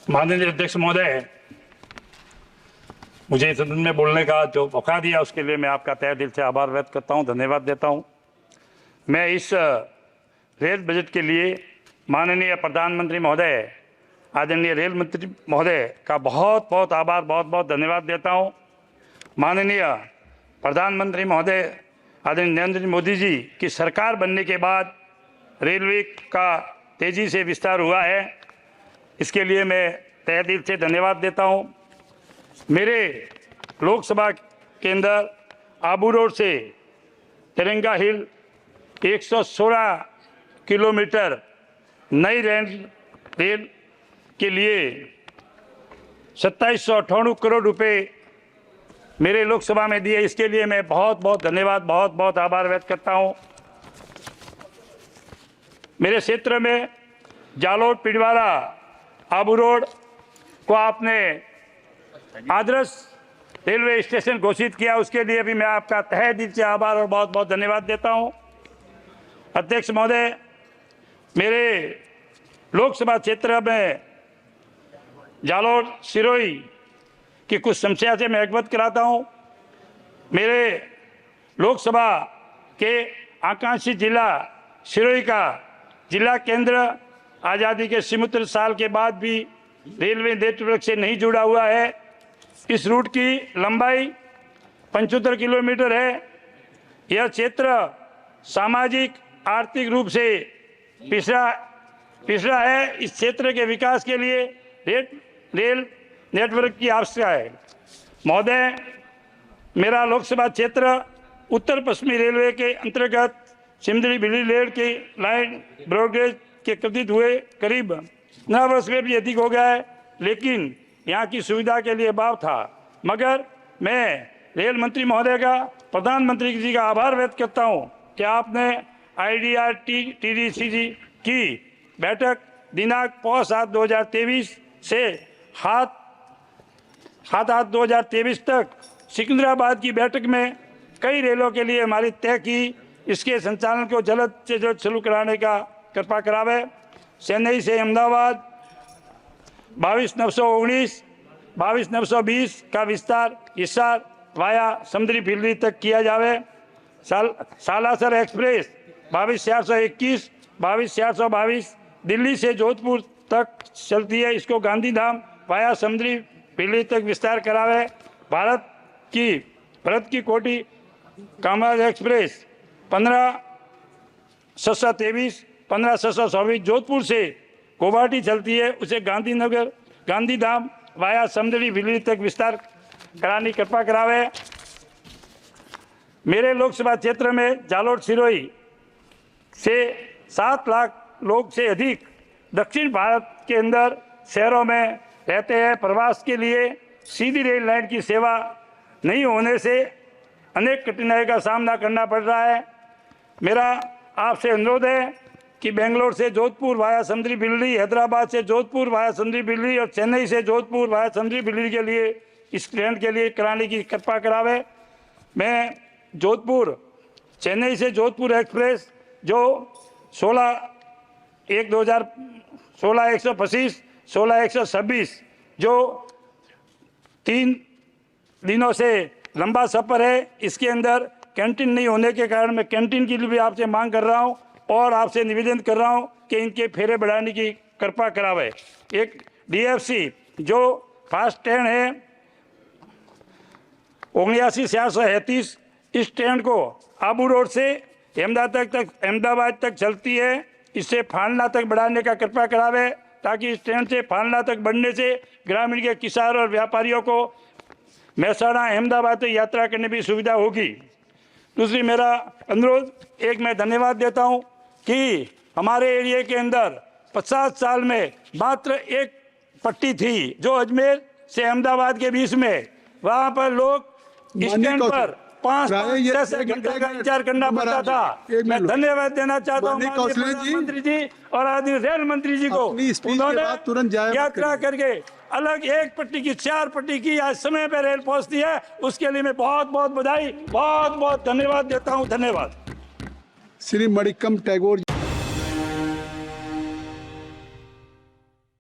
माननीय अध्यक्ष महोदय, मुझे सदन में बोलने का जो मौका दिया उसके लिए मैं आपका तहे दिल से आभार व्यक्त करता हूं, धन्यवाद देता हूं। मैं इस रेल बजट के लिए माननीय प्रधानमंत्री महोदय, आदरणीय रेल मंत्री महोदय का बहुत बहुत आभार, बहुत बहुत धन्यवाद देता हूं। माननीय प्रधानमंत्री महोदय आदरणीय नरेंद्र मोदी जी की सरकार बनने के बाद रेलवे का तेजी से विस्तार हुआ है, इसके लिए मैं तहे दिल से धन्यवाद देता हूं। मेरे लोकसभा के अंदर आबू रोड से तिरंगा हिल 116 किलोमीटर नई रेल के लिए 2798 करोड़ रुपए मेरे लोकसभा में दिए, इसके लिए मैं बहुत बहुत धन्यवाद, बहुत बहुत आभार व्यक्त करता हूं। मेरे क्षेत्र में जालोर पिंडवाड़ा आबू रोड को आपने आदर्श रेलवे स्टेशन घोषित किया, उसके लिए भी मैं आपका तहे दिल से आभार और बहुत बहुत धन्यवाद देता हूं। अध्यक्ष महोदय, मेरे लोकसभा क्षेत्र में जालोर सिरोही की कुछ समस्या से मैं अवगत कराता हूं। मेरे लोकसभा के आकांक्षी जिला सिरोही का जिला केंद्र आज़ादी के 77 साल के बाद भी रेलवे नेटवर्क से नहीं जुड़ा हुआ है। इस रूट की लंबाई 75 किलोमीटर है। यह क्षेत्र सामाजिक आर्थिक रूप से पिछड़ा है। इस क्षेत्र के विकास के लिए रेल नेटवर्क की आवश्यकता है। महोदय, मेरा लोकसभा क्षेत्र उत्तर पश्चिमी रेलवे के अंतर्गत सिमदड़ी बिजली रेल की लाइन ब्रॉडगेज के कृतित हुए करीब 9 वर्ष में भी अधिक हो गया है, लेकिन यहाँ की सुविधा के लिए अभाव था। मगर मैं रेल मंत्री महोदय का, प्रधानमंत्री जी का आभार व्यक्त करता हूँ कि आपने IRDTDC की बैठक दिनांक 5/7/2023 से 7/8/2023 तक सिकंदराबाद की बैठक में कई रेलों के लिए हमारी तय की। इसके संचालन को जल्द से जल्द शुरू कराने का कृपा करावे। चेन्नई से अहमदाबाद 22/919, 22/920 का विस्तार हिसार वाया समुद्री फिल्ली तक किया जावे। सालासर एक्सप्रेस 22/421, 22/422 दिल्ली से जोधपुर तक चलती है, इसको गांधीधाम वाया समुद्री फिल्ली तक विस्तार करावे। भारत की कोटि कामराज एक्सप्रेस 15/623, 15/624 जोधपुर से गुवाहाटी चलती है, उसे गांधीधाम वाया समुद्री फिल्ली तक विस्तार कराने की कृपा करावे। मेरे लोकसभा क्षेत्र में जालोर सिरोही से 7 लाख लोग से अधिक दक्षिण भारत के अंदर शहरों में रहते हैं। प्रवास के लिए सीधी रेल लाइन की सेवा नहीं होने से अनेक कठिनाइयों का सामना करना पड़ रहा है। मेरा आपसे अनुरोध है कि बेंगलोर से जोधपुर वाया समुद्री बिजली, हैदराबाद से जोधपुर वाया समुद्री बिजली और चेन्नई से जोधपुर वाया समुद्री बिजली के लिए इस ट्रेन के लिए कराने की कृपा करावे। मैं चेन्नई से जोधपुर एक्सप्रेस जो 16/1/2025, 16/126 जो 3 दिनों से लंबा सफ़र है, इसके अंदर कैंटीन नहीं होने के कारण मैं कैंटीन की भी आपसे मांग कर रहा हूं और आपसे निवेदन कर रहा हूं कि इनके फेरे बढ़ाने की कृपा करावे। एक DFC जो फास्ट ट्रेन है 79/437, इस ट्रेन को आबू रोड से अहमदाबाद तक चलती है, इससे फालना तक बढ़ाने का कृपा करावे, ताकि इस ट्रेन से फालना तक बढ़ने से ग्रामीण के किसान और व्यापारियों को महसाणा अहमदाबाद तक यात्रा करने की सुविधा होगी। दूसरी मेरा अनुरोध, एक मैं धन्यवाद देता हूं कि हमारे एरिया के अंदर 50 साल में मात्र एक पट्टी थी जो अजमेर से अहमदाबाद के बीच में, वहां पर लोग स्टैंड पर 5-6 घंटे का इंतजार करना पड़ता था। मैं धन्यवाद देना चाहता हूँ प्रधानमंत्री जी और आदरणीय रेल मंत्री जी को, उन्होंने यात्रा करके अलग एक पट्टी की 4 पट्टी की आज समय पर रेल पहुंचती है, उसके लिए मैं बहुत बहुत बधाई, बहुत बहुत धन्यवाद देता हूं। धन्यवाद। श्री मणिक्कम टैगोर।